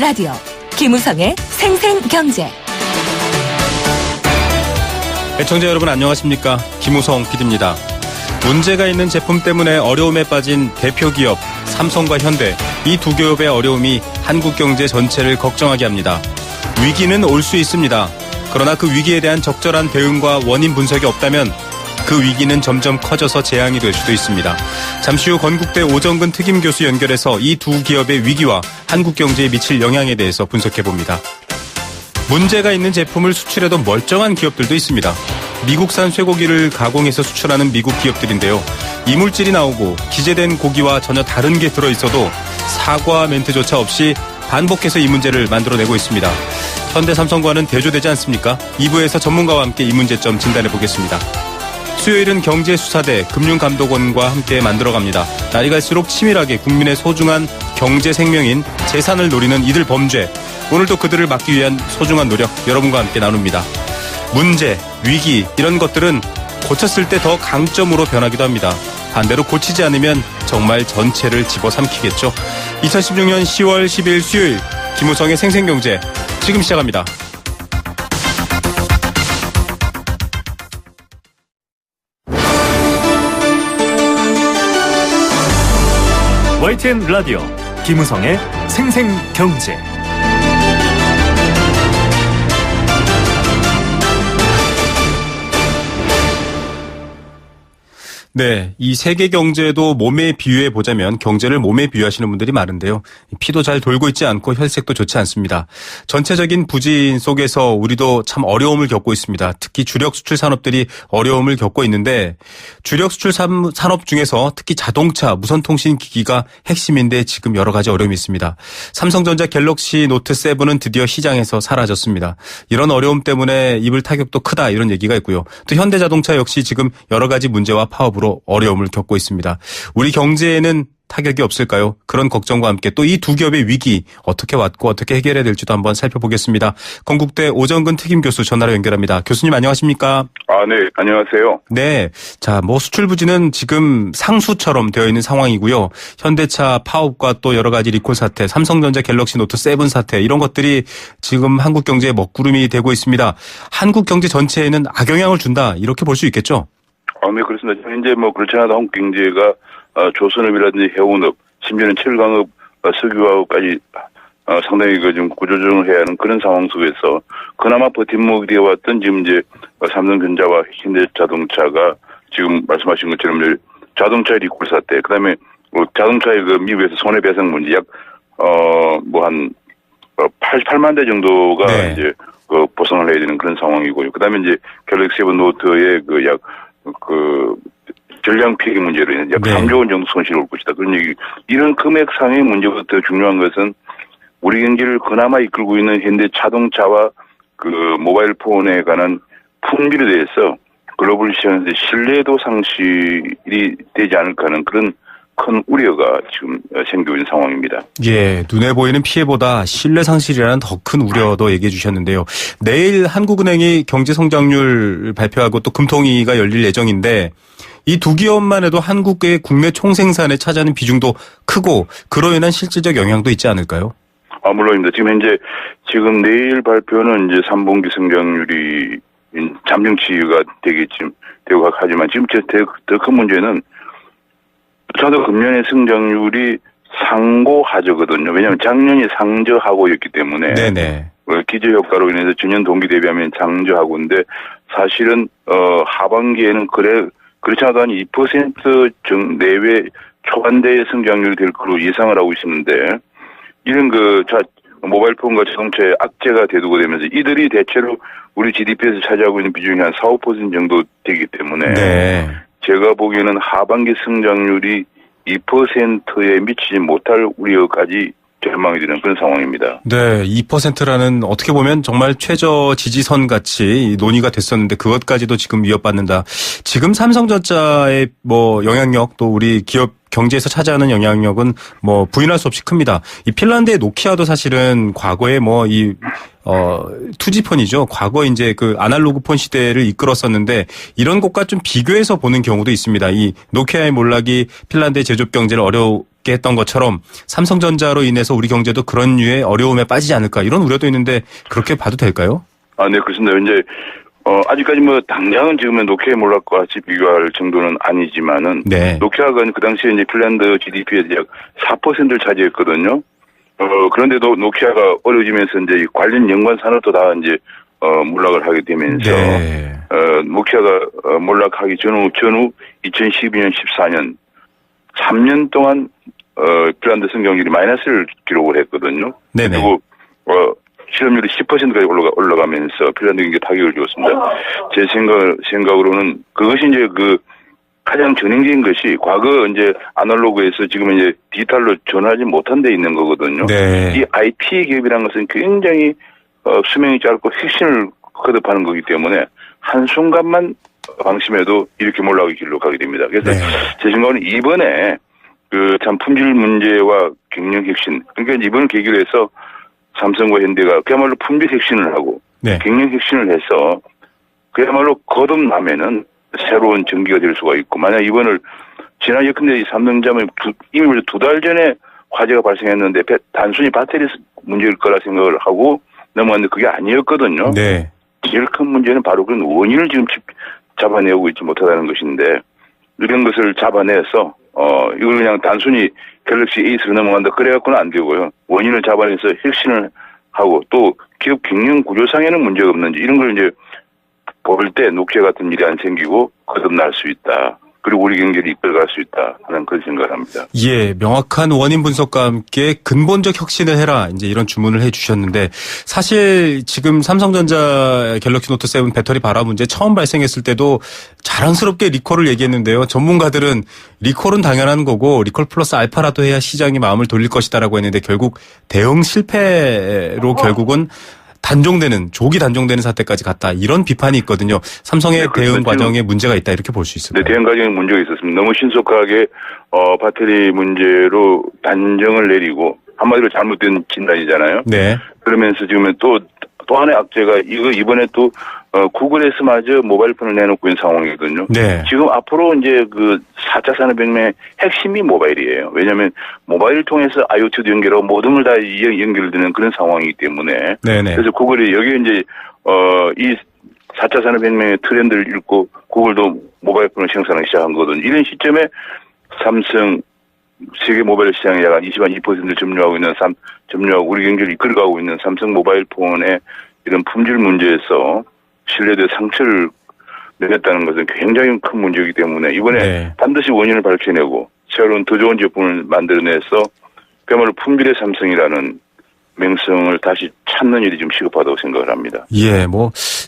라디오 김우성의 생생경제. 애청자 여러분 안녕하십니까? 김우성 PD입니다. 문제가 있는 제품 때문에 어려움에 빠진 대표 기업 삼성과 현대, 이 두 기업의 어려움이 한국 경제 전체를 걱정하게 합니다. 위기는 올 수 있습니다. 그러나 그 위기에 대한 적절한 대응과 원인 분석이 없다면 그 위기는 점점 커져서 재앙이 될 수도 있습니다. 잠시 후 건국대 오정근 특임 교수 연결해서 이 두 기업의 위기와 한국 경제에 미칠 영향에 대해서 분석해봅니다. 문제가 있는 제품을 수출해도 멀쩡한 기업들도 있습니다. 미국산 쇠고기를 가공해서 수출하는 미국 기업들인데요. 이물질이 나오고 기재된 고기와 전혀 다른 게 들어있어도 사과 멘트조차 없이 반복해서 이 문제를 만들어내고 있습니다. 현대 삼성과는 대조되지 않습니까? 2부에서 전문가와 함께 이 문제점 진단해보겠습니다. 수요일은 경제수사대 금융감독원과 함께 만들어갑니다. 날이 갈수록 치밀하게 국민의 소중한 경제 생명인 재산을 노리는 이들 범죄. 오늘도 그들을 막기 위한 소중한 노력 여러분과 함께 나눕니다. 문제, 위기 이런 것들은 고쳤을 때 더 강점으로 변하기도 합니다. 반대로 고치지 않으면 정말 전체를 집어삼키겠죠. 2016년 10월 10일 수요일 김우성의 생생경제 지금 시작합니다. YTN 라디오 김우성의 생생경제. 네, 이 세계 경제도 몸에 비유해 보자면 경제를 몸에 비유하시는 분들이 많은데요. 피도 잘 돌고 있지 않고 혈색도 좋지 않습니다. 전체적인 부진 속에서 우리도 참 어려움을 겪고 있습니다. 특히 주력 수출 산업들이 어려움을 겪고 있는데 주력 수출 산업 중에서 특히 자동차, 무선통신 기기가 핵심인데 지금 여러 가지 어려움이 있습니다. 삼성전자 갤럭시 노트 7은 드디어 시장에서 사라졌습니다. 이런 어려움 때문에 입을 타격도 크다 이런 얘기가 있고요. 또 현대자동차 역시 지금 여러 가지 문제와 파업으로 어려움을 겪고 있습니다. 우리 경제에는 타격이 없을까요? 그런 걱정과 함께 또 이 두 기업의 위기 어떻게 왔고 어떻게 해결해야 될지도 한번 살펴보겠습니다. 건국대 오정근 특임 교수 전화로 연결합니다. 교수님 안녕하십니까? 네, 안녕하세요. 네, 자, 수출 부진은 지금 상수처럼 되어 있는 상황이고요. 현대차 파업과 또 여러 가지 리콜 사태, 삼성전자 갤럭시 노트 7 사태 이런 것들이 지금 한국 경제의 먹구름이 되고 있습니다. 한국 경제 전체에는 악영향을 준다 이렇게 볼 수 있겠죠? 네, 그렇습니다. 현재 그렇지 않아도 한국 경제가 조선업이라든지 해운업, 심지어는 철강업, 석유화업까지 상당히 좀 구조조정을 해야 하는 그런 상황 속에서 그나마 버팀목이 되어왔던 지금 이제 삼성전자와 현대자동차가 지금 말씀하신 것처럼 자동차 리콜 사태, 그다음에 자동차의 미국에서 손해배상 문제 약 한 88만 대 정도가 네. 이제 보상을 해야 되는 그런 상황이고요. 그다음에 이제 갤럭시 7 노트의 전량 폐기 문제로 인해 약 3조 원 정도 손실이 올 것이다. 그런 얘기. 이런 금액상의 문제보다 더 중요한 것은 우리 경기를 그나마 이끌고 있는 현대 자동차와 모바일 폰에 관한 품질에 대해서 글로벌 시장에서 신뢰도 상실이 되지 않을까 하는 그런 큰 우려가 지금 생기고 있는 상황입니다. 예, 눈에 보이는 피해보다 신뢰 상실이라는 더 큰 우려도 얘기해 주셨는데요. 내일 한국은행이 경제 성장률 발표하고 또 금통위가 열릴 예정인데 이 두 기업만 해도 한국의 국내 총생산에 차지하는 비중도 크고 그로 인한 실질적 영향도 있지 않을까요? 물론입니다. 지금 내일 발표는 이제 3분기 성장률이 잠정치가 되고 하지만 지금 더 큰 문제는 저도 금년의 성장률이 상고하저거든요. 왜냐하면 작년이 상저하고였기 때문에 네네. 기저효과로 인해서 전년 동기 대비하면 상저하고인데 사실은 하반기에는 그렇지 않아도 한 2% 내외 초반대의 성장률이 될 것으로 예상을 하고 있었는데 이런 모바일폰과 자동차에 악재가 대두가 되면서 이들이 대체로 우리 GDP에서 차지하고 있는 비중이 한 4, 5% 정도 되기 때문에 네. 제가 보기에는 하반기 성장률이 2%에 미치지 못할 우려까지 절망이 되는 그런 상황입니다. 네, 2%라는 어떻게 보면 정말 최저 지지선 같이 논의가 됐었는데 그것까지도 지금 위협받는다. 지금 삼성전자의 영향력 또 우리 기업 경제에서 차지하는 영향력은 부인할 수 없이 큽니다. 이 핀란드의 노키아도 사실은 과거에 투지폰이죠. 과거 이제 아날로그 폰 시대를 이끌었었는데 이런 것과 좀 비교해서 보는 경우도 있습니다. 이 노키아의 몰락이 핀란드의 제조업 경제를 어렵게 했던 것처럼 삼성전자로 인해서 우리 경제도 그런 류의 어려움에 빠지지 않을까 이런 우려도 있는데 그렇게 봐도 될까요? 네, 그렇습니다. 이제 아직까지 당장은 지금은 노키아의 몰락과 같이 비교할 정도는 아니지만은 네. 노키아가 그 당시에 이제 핀란드 GDP의 약 4%를 차지했거든요. 그런데도 노키아가 어려워지면서 이제 관련 연관 산업도 다 이제 몰락을 하게 되면서 네. 노키아가 몰락하기 전후 2012년, 14년 3년 동안 핀란드 성장률이 마이너스를 기록을 했거든요. 네네. 그리고 실업률이 10%까지 올라가면서 핀란드 경기에 타격을 주었습니다. 제 생각으로는 그것이 이제 가장 전형적인 것이 과거 이제 아날로그에서 지금 이제 디지털로 전환하지 못한 데 있는 거거든요. 네. 이 IT 기업이라는 것은 굉장히 수명이 짧고 혁신을 거듭하는 거기 때문에 한순간만 방심해도 이렇게 몰락의 길로 가게 됩니다. 그래서 네. 제 생각은 이번에 참 품질 문제와 경영 혁신, 그러니까 이번 계기로 해서 삼성과 현대가 그야말로 품질 혁신을 하고 네. 경영 혁신을 해서 그야말로 거듭나면은 새로운 전기가 될 수가 있고, 만약 이번을 지난 예컨대 이 삼성전자는 이미 2달 전에 화재가 발생했는데 단순히 배터리 문제일 거라 생각을 하고 넘어갔는데 그게 아니었거든요. 네. 제일 큰 문제는 바로 그런 원인을 지금 잡아내고 있지 못하다는 것인데, 이런 것을 잡아내서 이걸 그냥 단순히 갤럭시 에이스로 넘어간다 그래갖고는 안 되고요. 원인을 잡아내서 혁신을 하고 또 기업 경영 구조상에는 문제가 없는지 이런 걸 이제 볼 때 노키아 같은 일이 안 생기고 거듭날 수 있다. 그리고 우리 경제를 이끌어갈 수 있다 하는 그런 생각을 합니다. 예, 명확한 원인 분석과 함께 근본적 혁신을 해라. 이제 이런 주문을 해 주셨는데 사실 지금 삼성전자 갤럭시 노트 7 배터리 발화 문제 처음 발생했을 때도 자랑스럽게 리콜을 얘기했는데요. 전문가들은 리콜은 당연한 거고 리콜 플러스 알파라도 해야 시장이 마음을 돌릴 것이다라고 했는데 결국 대응 실패로 결국은 조기 단종되는 사태까지 갔다. 이런 비판이 있거든요. 삼성의 대응 과정에 문제가 있다. 이렇게 볼 수 있습니다. 네, 대응 과정에 문제가 있었습니다. 너무 신속하게 배터리 문제로 단정을 내리고 한마디로 잘못된 진단이잖아요. 네. 그러면서 지금은 또 하나의 악재가 이번에 또 구글에서마저 모바일폰을 내놓고 있는 상황이거든요. 네. 지금 앞으로 이제 4차 산업혁명의 핵심이 모바일이에요. 왜냐하면 모바일을 통해서 IoT도 연결하고 모든 걸 다 연결되는 그런 상황이기 때문에. 네네. 그래서 구글이 여기 이제 이 4차 산업혁명의 트렌드를 읽고 구글도 모바일폰을 생산하기 시작한 거거든요. 이런 시점에 삼성 세계 모바일 시장에 약 22%를 점유하고 있는 우리 경제를 이끌어가고 있는 삼성 모바일 폰의 이런 품질 문제에서 신뢰도에 상처를 내렸다는 것은 굉장히 큰 문제이기 때문에 이번에 반드시 원인을 밝혀내고 새로운 더 좋은 제품을 만들어내서 그야말로 품질의 삼성이라는 명성을 다시 찾는 일이 좀 시급하다고 생각을 합니다. 예,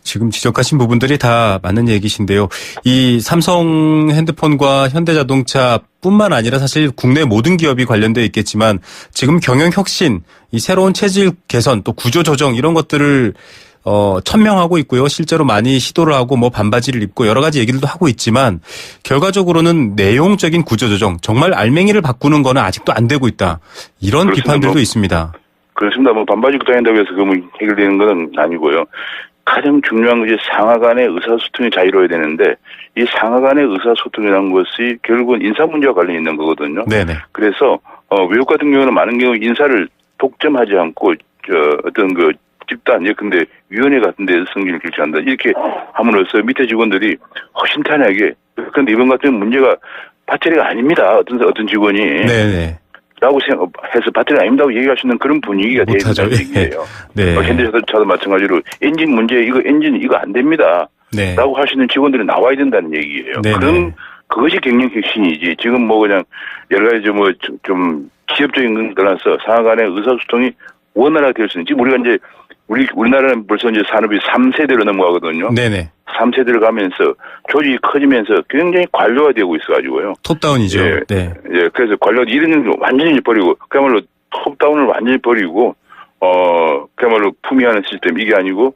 지금 지적하신 부분들이 다 맞는 얘기신데요. 이 삼성 핸드폰과 현대자동차뿐만 아니라 사실 국내 모든 기업이 관련되어 있겠지만 지금 경영 혁신, 이 새로운 체질 개선, 또 구조 조정 이런 것들을 천명하고 있고요. 실제로 많이 시도를 하고 반바지를 입고 여러 가지 얘기들도 하고 있지만 결과적으로는 내용적인 구조 조정, 정말 알맹이를 바꾸는 거는 아직도 안 되고 있다. 이런 비판들도 있습니다. 그렇습니다. 반바지 입고 다닌다고 해서 해결되는 건 아니고요. 가장 중요한 것이 상하 간의 의사소통이 자유로워야 되는데 이 상하 간의 의사소통이라는 것이 결국은 인사 문제와 관련이 있는 거거든요. 네네. 그래서 외국 같은 경우는 많은 경우 인사를 독점하지 않고 어떤 집단 예컨대 위원회 같은 데서 승진을 결정한다. 이렇게 함으로써 밑에 직원들이 허심탄회하게 그런데 이번 같은 문제가 배터리가 아닙니다. 어떤 직원이. 네네. 라고 해서 배터리 아닙니다고 얘기할 수 있는 그런 분위기가 되어 있다는 얘기예요. 네. 현대차도 마찬가지로 엔진 문제 엔진 이거 안 됩니다. 네. 라고 할 수 있는 직원들이 나와야 된다는 얘기예요. 네네. 그럼 그것이 경영 혁신이지. 지금 그냥 여러 가지 좀 기업적인 걸 떠나서 상하 간의 의사소통이 원활하게 될 수 있는. 지금 우리가 이제 우리나라는 벌써 이제 산업이 3세대로 넘어가거든요. 네네. 3세대를 가면서 조직이 커지면서 굉장히 관료화되고 있어가지고요. 톱다운이죠. 예, 네. 예, 그래서 관료 이런 걸 완전히 버리고 그야말로 톱다운을 완전히 버리고 그야말로 품위하는 시스템 이게 아니고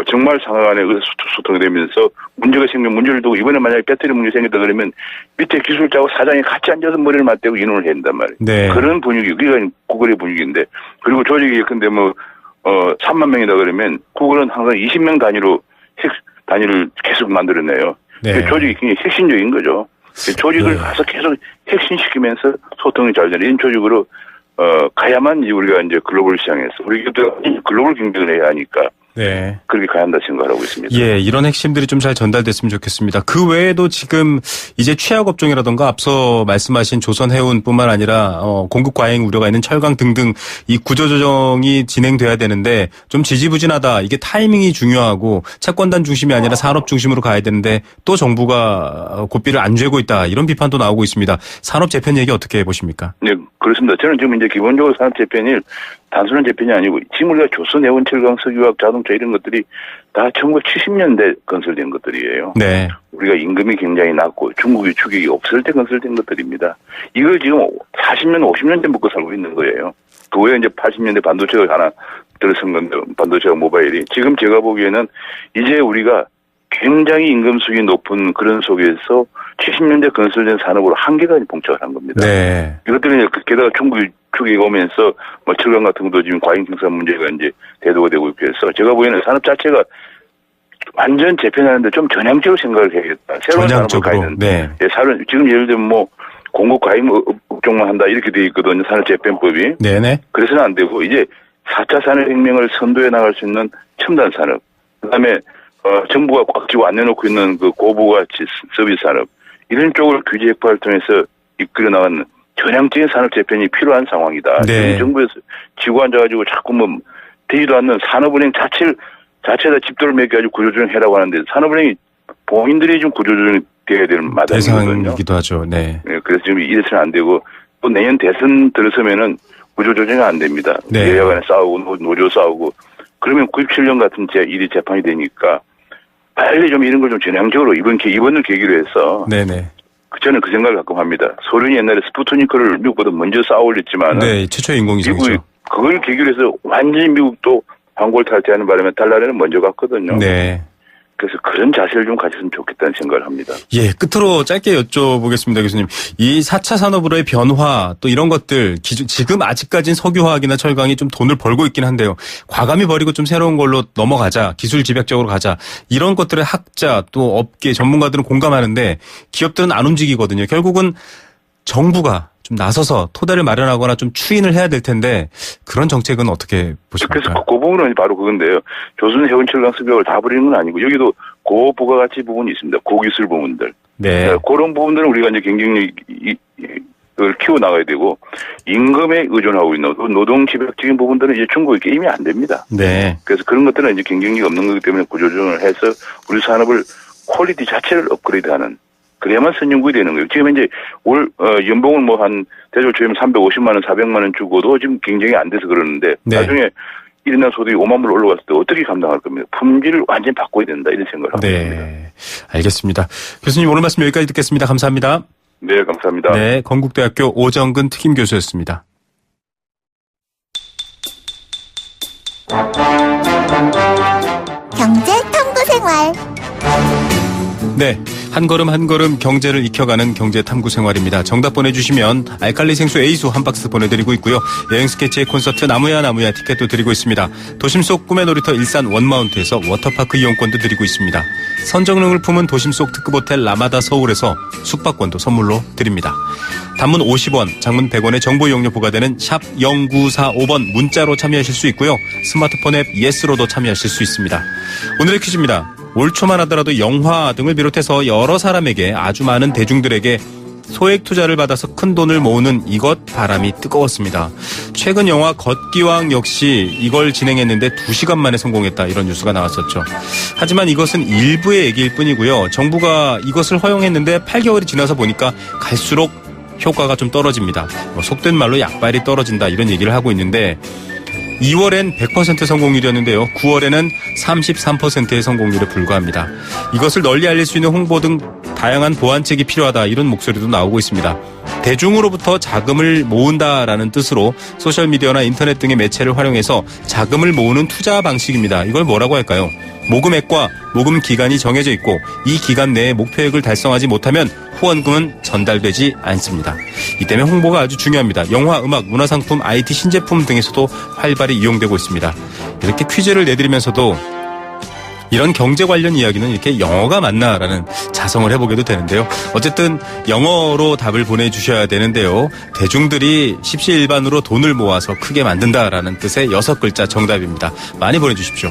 정말 상하 간의 의사소통이 되면서 문제가 생기면 문제를 두고 이번에 만약에 배터리 문제 생겼다 그러면 밑에 기술자하고 사장이 같이 앉아서 머리를 맞대고 인원을 해야 된단 말이에요. 네. 그런 분위기, 그게 구글의 분위기인데 그리고 조직이 근데 3만 명이다 그러면 구글은 항상 20명 단위를 계속 만들어내요. 네. 조직이 굉장히 혁신적인 거죠. 조직을 가서 계속 혁신시키면서 소통이 잘 되는 이런 조직으로 가야만 이제 우리가 이제 글로벌 시장에서 우리 글로벌 경쟁을 해야 하니까 네. 그렇게 가야 한다 생각하고 있습니다. 예, 이런 핵심들이 좀 잘 전달됐으면 좋겠습니다. 그 외에도 지금 이제 취약 업종이라던가 앞서 말씀하신 조선해운뿐만 아니라 공급 과잉 우려가 있는 철강 등등 이 구조조정이 진행돼야 되는데 좀 지지부진하다. 이게 타이밍이 중요하고 채권단 중심이 아니라 산업 중심으로 가야 되는데 또 정부가 고삐를 안 죄고 있다. 이런 비판도 나오고 있습니다. 산업 재편 얘기 어떻게 보십니까? 네, 그렇습니다. 저는 지금 이제 기본적으로 산업 재편이 단순한 재편이 아니고 지금 우리가 조선해운, 철강, 석유화학, 자동차 이런 것들이 다 1970년대 건설된 것들이에요. 네. 우리가 임금이 굉장히 낮고 중국의 추격이 없을 때 건설된 것들입니다. 이걸 지금 40년, 50년 전 먹고 살고 있는 거예요. 그 외에 이제 80년대 반도체가 하나 들어선 건데, 반도체와 모바일이. 지금 제가 보기에는 이제 우리가 굉장히 임금 수익이 높은 그런 속에서 70년대 건설된 산업으로 한계가 봉착을 한 겁니다. 네. 이것들은 게다가 중국이 축이 오면서 뭐 철강 같은 것도 지금 과잉 생산 문제가 이제 대두가 되고 있고 해서 제가 보기에는 산업 자체가 완전 재편하는데 좀 전향적으로 생각을 해야겠다. 새로운 산업을 가야 되는데. 네. 예, 지금 예를 들면 뭐 공급 과잉 업종만 한다 이렇게 돼 있거든요. 산업 재편법이. 네네. 그래서는 안 되고 이제 4차 산업혁명을 선도해 나갈 수 있는 첨단 산업. 그다음에 정부가 꽉 쥐고 안 내놓고 있는 그 고부가치 서비스 산업 이런 쪽을 규제 핵파를 통해서 이끌어 나가는 전향적인 산업 재편이 필요한 상황이다. 네. 정부에서 쥐고 앉아가지고 자꾸 뭐 되지도 않는 산업은행 자체에다 집도를 매겨가지고 구조조정 해라고 하는데 산업은행이 본인들이 좀 구조조정이 돼야 될 마당이거든요. 대상이기도 하죠. 네. 네. 그래서 지금 이래서는 안 되고 또 내년 대선 들어서면은 구조조정이 안 됩니다. 네. 여야 간에 싸우고 노조 싸우고 그러면 97년 같은 일이 재판이 되니까 빨리 좀 이런 걸 좀 전향적으로 이번을 계기로 해서. 네네. 저는 그 생각을 가끔 합니다. 소련이 옛날에 스푸트니크를 미국보다 먼저 쌓아 올렸지만. 네, 최초의 인공위성이죠. 그걸 계기로 해서 완전히 미국도 황골 탈퇴하는 바람에 달나라는 먼저 갔거든요. 네. 그래서 그런 자세를 좀 가졌으면 좋겠다는 생각을 합니다. 예, 끝으로 짧게 여쭤보겠습니다, 교수님. 이 4차 산업으로의 변화 또 이런 것들 지금 아직까지는 석유화학이나 철강이 좀 돈을 벌고 있긴 한데요. 과감히 버리고 좀 새로운 걸로 넘어가자, 기술 집약적으로 가자. 이런 것들을 학자 또 업계 전문가들은 공감하는데 기업들은 안 움직이거든요. 결국은 정부가 좀 나서서 토대를 마련하거나 좀 추인을 해야 될 텐데 그런 정책은 어떻게 보십니까? 그래서 그 부분은 바로 그건데요. 조선 해운 철강 석유화학을 다 버리는 건 아니고 여기도 고부가가치 부분이 있습니다. 고기술 부분들. 네. 그런 부분들은 우리가 이제 경쟁력을 키워 나가야 되고 임금에 의존하고 있는 노동 집약적인 부분들은 이제 중국의 게임이 안 됩니다. 네. 그래서 그런 것들은 이제 경쟁력이 없는 거기 때문에 구조조정을 해서 우리 산업을 퀄리티 자체를 업그레이드하는. 그래야만 선진국이 되는 거예요. 지금 이제 연봉을 뭐 한 대졸 초임 350만 원, 400만 원 주고도 지금 경쟁이 안 돼서 그러는데 네. 나중에 1인당 소득이 5만 불 올라갔을 때 어떻게 감당할 겁니까? 품질을 완전히 바꿔야 된다 이런 생각을 하고 있습니다. 네, 알겠습니다. 교수님 오늘 말씀 여기까지 듣겠습니다. 감사합니다. 네, 감사합니다. 네, 건국대학교 오정근 특임 교수였습니다. 경제 탐구 생활. 네. 한 걸음 한 걸음 경제를 익혀가는 경제 탐구 생활입니다. 정답 보내주시면 알칼리 생수 A수 한 박스 보내드리고 있고요. 여행 스케치의 콘서트 나무야 티켓도 드리고 있습니다. 도심 속 꿈의 놀이터 일산 원마운트에서 워터파크 이용권도 드리고 있습니다. 선정릉을 품은 도심 속 특급 호텔 라마다 서울에서 숙박권도 선물로 드립니다. 단문 50원, 장문 100원의 정보 이용료 부과되는 샵 0945번 문자로 참여하실 수 있고요. 스마트폰 앱 예스로도 참여하실 수 있습니다. 오늘의 퀴즈입니다. 올 초만 하더라도 영화 등을 비롯해서 여러 사람에게 아주 많은 대중들에게 소액 투자를 받아서 큰 돈을 모으는 이것 바람이 뜨거웠습니다. 최근 영화 걷기왕 역시 이걸 진행했는데 2시간 만에 성공했다 이런 뉴스가 나왔었죠. 하지만 이것은 일부의 얘기일 뿐이고요. 정부가 이것을 허용했는데 8개월이 지나서 보니까 갈수록 효과가 좀 떨어집니다. 속된 말로 약발이 떨어진다 이런 얘기를 하고 있는데 2월엔 100% 성공률이었는데요. 9월에는 33%의 성공률에 불과합니다. 이것을 널리 알릴 수 있는 홍보 등 다양한 보완책이 필요하다 이런 목소리도 나오고 있습니다. 대중으로부터 자금을 모은다라는 뜻으로 소셜미디어나 인터넷 등의 매체를 활용해서 자금을 모으는 투자 방식입니다. 이걸 뭐라고 할까요? 모금액과 모금 기간이 정해져 있고 이 기간 내에 목표액을 달성하지 못하면 후원금은 전달되지 않습니다. 이 때문에 홍보가 아주 중요합니다. 영화, 음악, 문화상품, IT, 신제품 등에서도 활발히 이용되고 있습니다. 이렇게 퀴즈를 내드리면서도 이런 경제 관련 이야기는 이렇게 영어가 맞나라는 자성을 해보게도 되는데요. 어쨌든 영어로 답을 보내주셔야 되는데요. 대중들이 십시일반으로 돈을 모아서 크게 만든다라는 뜻의 6글자 정답입니다. 많이 보내주십시오.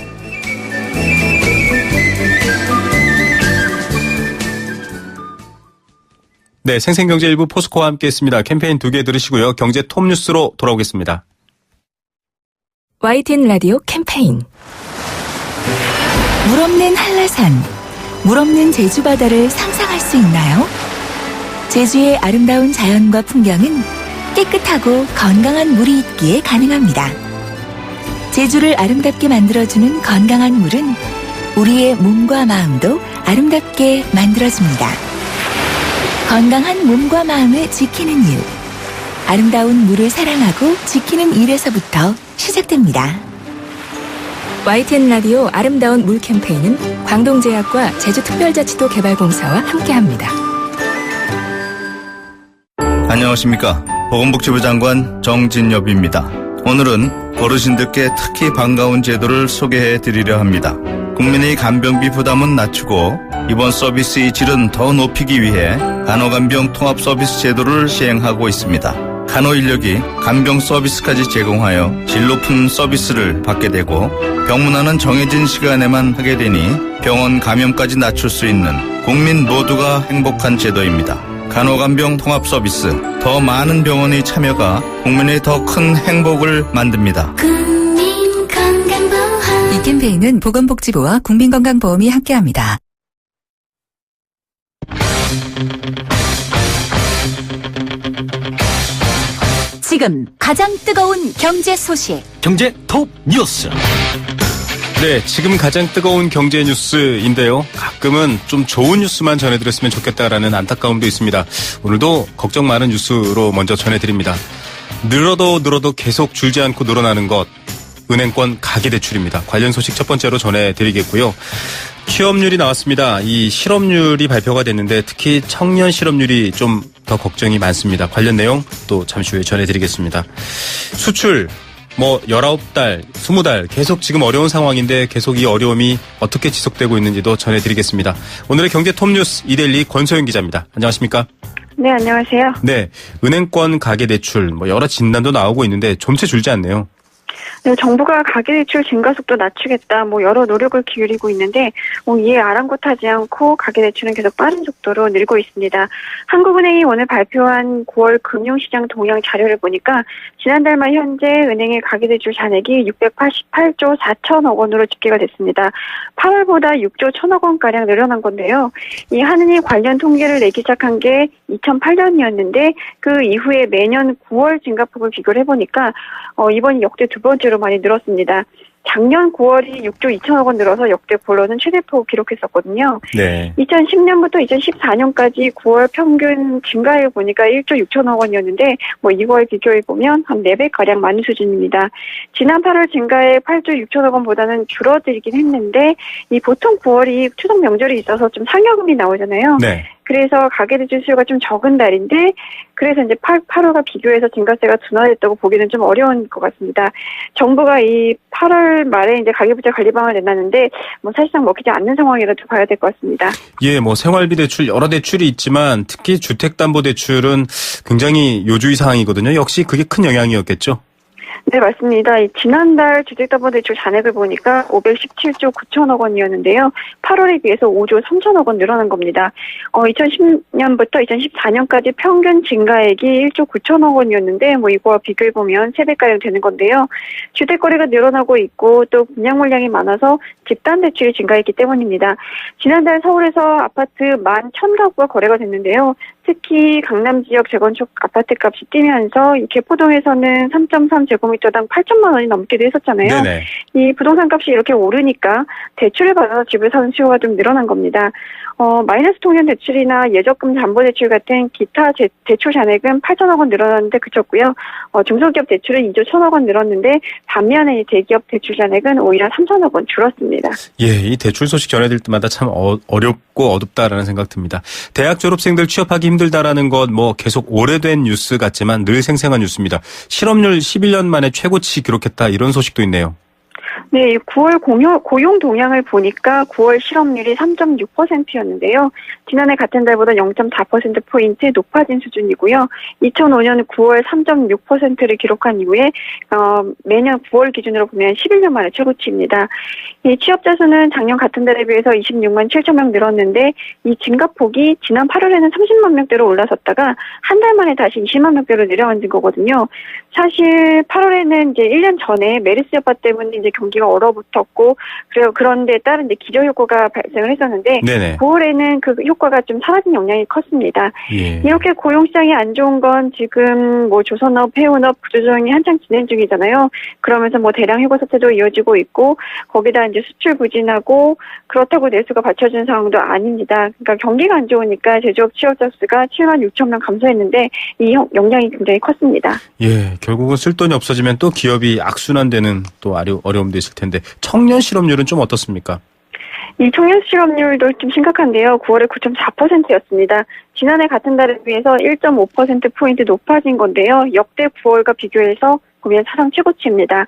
네, 생생경제 일부 포스코와 함께했습니다. 캠페인 2개 들으시고요. 경제 톱뉴스로 돌아오겠습니다. YTN 라디오 캠페인 물 없는 한라산, 물 없는 제주 바다를 상상할 수 있나요? 제주의 아름다운 자연과 풍경은 깨끗하고 건강한 물이 있기에 가능합니다. 제주를 아름답게 만들어주는 건강한 물은 우리의 몸과 마음도 아름답게 만들어줍니다. 건강한 몸과 마음을 지키는 일, 아름다운 물을 사랑하고 지키는 일에서부터 시작됩니다. YTN 라디오 아름다운 물 캠페인은 광동제약과 제주특별자치도 개발공사와 함께합니다. 안녕하십니까. 보건복지부 장관 정진엽입니다. 오늘은 어르신들께 특히 반가운 제도를 소개해 드리려 합니다. 국민의 간병비 부담은 낮추고 입원 서비스의 질은 더 높이기 위해 간호간병 통합 서비스 제도를 시행하고 있습니다. 간호 인력이 간병 서비스까지 제공하여 질 높은 서비스를 받게 되고 병문안은 정해진 시간에만 하게 되니 병원 감염까지 낮출 수 있는 국민 모두가 행복한 제도입니다. 간호간병 통합 서비스, 더 많은 병원의 참여가 국민의 더 큰 행복을 만듭니다. 이 캠페인은 보건복지부와 국민건강보험이 함께합니다. 지금 가장 뜨거운 경제 소식. 경제 톱 뉴스. 네, 지금 가장 뜨거운 경제 뉴스인데요. 가끔은 좀 좋은 뉴스만 전해드렸으면 좋겠다라는 안타까움도 있습니다. 오늘도 걱정 많은 뉴스로 먼저 전해드립니다. 늘어도 계속 줄지 않고 늘어나는 것, 은행권 가계대출입니다. 관련 소식 첫 번째로 전해드리겠고요. 취업률이 나왔습니다. 이 실업률이 발표가 됐는데 특히 청년 실업률이 좀 더 걱정이 많습니다. 관련 내용 또 잠시 후에 전해드리겠습니다. 수출 19달, 20달 계속 지금 어려운 상황인데 계속 이 어려움이 어떻게 지속되고 있는지도 전해드리겠습니다. 오늘의 경제 톱뉴스 이데일리 권소영 기자입니다. 안녕하십니까? 네, 안녕하세요. 네, 은행권 가계대출 여러 진단도 나오고 있는데 좀채 줄지 않네요. 네, 정부가 가계대출 증가 속도 낮추겠다, 여러 노력을 기울이고 있는데, 이에 아랑곳하지 않고 가계대출은 계속 빠른 속도로 늘고 있습니다. 한국은행이 오늘 발표한 9월 금융시장 동향 자료를 보니까, 지난달 말 현재 은행의 가계대출 잔액이 688조 4천억 원으로 집계가 됐습니다. 8월보다 6조 1천억 원가량 늘어난 건데요. 이 한은이 관련 통계를 내기 시작한 게 2008년이었는데, 그 이후에 매년 9월 증가폭을 비교를 해보니까, 이번이 역대 두 번째로 많이 늘었습니다. 작년 9월이 6조 2천억 원 늘어서 역대 본로는 최대폭 기록했었거든요. 네. 2010년부터 2014년까지 9월 평균 증가율 보니까 1조 6천억 원이었는데 이걸 비교해보면 한 4배가량 많은 수준입니다. 지난 8월 증가의 8조 6천억 원보다는 줄어들긴 했는데 이 보통 9월이 추석 명절이 있어서 좀 상여금이 나오잖아요. 네. 그래서 가계대출 수요가 좀 적은 달인데 그래서 이제 8월과 비교해서 증가세가 둔화됐다고 보기는 좀 어려운 것 같습니다. 정부가 이 8월 말에 이제 가계부채 관리방을 내놨는데 사실상 먹히지 않는 상황이라도 봐야 될 것 같습니다. 예, 생활비 대출 여러 대출이 있지만 특히 주택담보대출은 굉장히 요주의 사항이거든요. 역시 그게 큰 영향이었겠죠. 네, 맞습니다. 지난달 주택담보대출 잔액을 보니까 517조 9천억 원이었는데요. 8월에 비해서 5조 3천억 원 늘어난 겁니다. 2010년부터 2014년까지 평균 증가액이 1조 9천억 원이었는데 이거와 비교해보면 3배가량 되는 건데요. 주택거래가 늘어나고 있고 또 분양 물량이 많아서 집단대출이 증가했기 때문입니다. 지난달 서울에서 아파트 11,000가구가 거래가 됐는데요. 특히 강남 지역 재건축 아파트 값이 뛰면서 이 개포동에서는 3.3제곱미터당 8천만 원이 넘기도 했었잖아요. 네네. 이 부동산 값이 이렇게 오르니까 대출을 받아서 집을 사는 수요가 좀 늘어난 겁니다. 마이너스 통년 대출이나 예적금 담보 대출 같은 기타 대출 잔액은 8천억 원 늘어났는데 그쳤고요. 중소기업 대출은 2조 1천억 원 늘었는데 반면에 이 대기업 대출 잔액은 오히려 3천억 원 줄었습니다. 예, 이 대출 소식 전해드릴 때마다 참 어렵고 어둡다라는 생각 듭니다. 대학 졸업생들 취업하기 힘들다라는 것 계속 오래된 뉴스 같지만 늘 생생한 뉴스입니다. 실업률 11년 만에 최고치 기록했다 이런 소식도 있네요. 네, 9월 고용 동향을 보니까 9월 실업률이 3.6%였는데요. 지난해 같은 달보다 0.4%포인트 높아진 수준이고요. 2005년 9월 3.6%를 기록한 이후에 매년 9월 기준으로 보면 11년 만에 최고치입니다. 이 취업자 수는 작년 같은 달에 비해서 26만 7천 명 늘었는데 이 증가폭이 지난 8월에는 30만 명대로 올라섰다가 한 달 만에 다시 20만 명대로 내려앉은 거거든요. 사실 8월에는 이제 1년 전에 메르스 여파 때문에 이제 경기가 얼어붙었고 그런데 따른 이제 기저 효과가 발생을 했었는데 네네. 9월에는 그 효과가 좀 사라진 영향이 컸습니다. 예. 이렇게 고용 시장이 안 좋은 건 지금 뭐 조선업, 해운업 구조조정이 한창 진행 중이잖아요. 그러면서 뭐 대량 해고 사태도 이어지고 있고 거기다 이제 수출 부진하고 그렇다고 내수가 받쳐주는 상황도 아닙니다. 그러니까 경기가 안 좋으니까 제조업 취업자 수가 7만 6천 명 감소했는데 이 영향이 굉장히 컸습니다. 예, 결국은 쓸 돈이 없어지면 또 기업이 악순환되는 또 어려움도 있을 텐데 청년 실업률은 좀 어떻습니까? 이 청년 실업률도 좀 심각한데요. 9월에 9.4%였습니다. 지난해 같은 달에 비해서 1.5%포인트 높아진 건데요. 역대 9월과 비교해서 보면 사상 최고치입니다.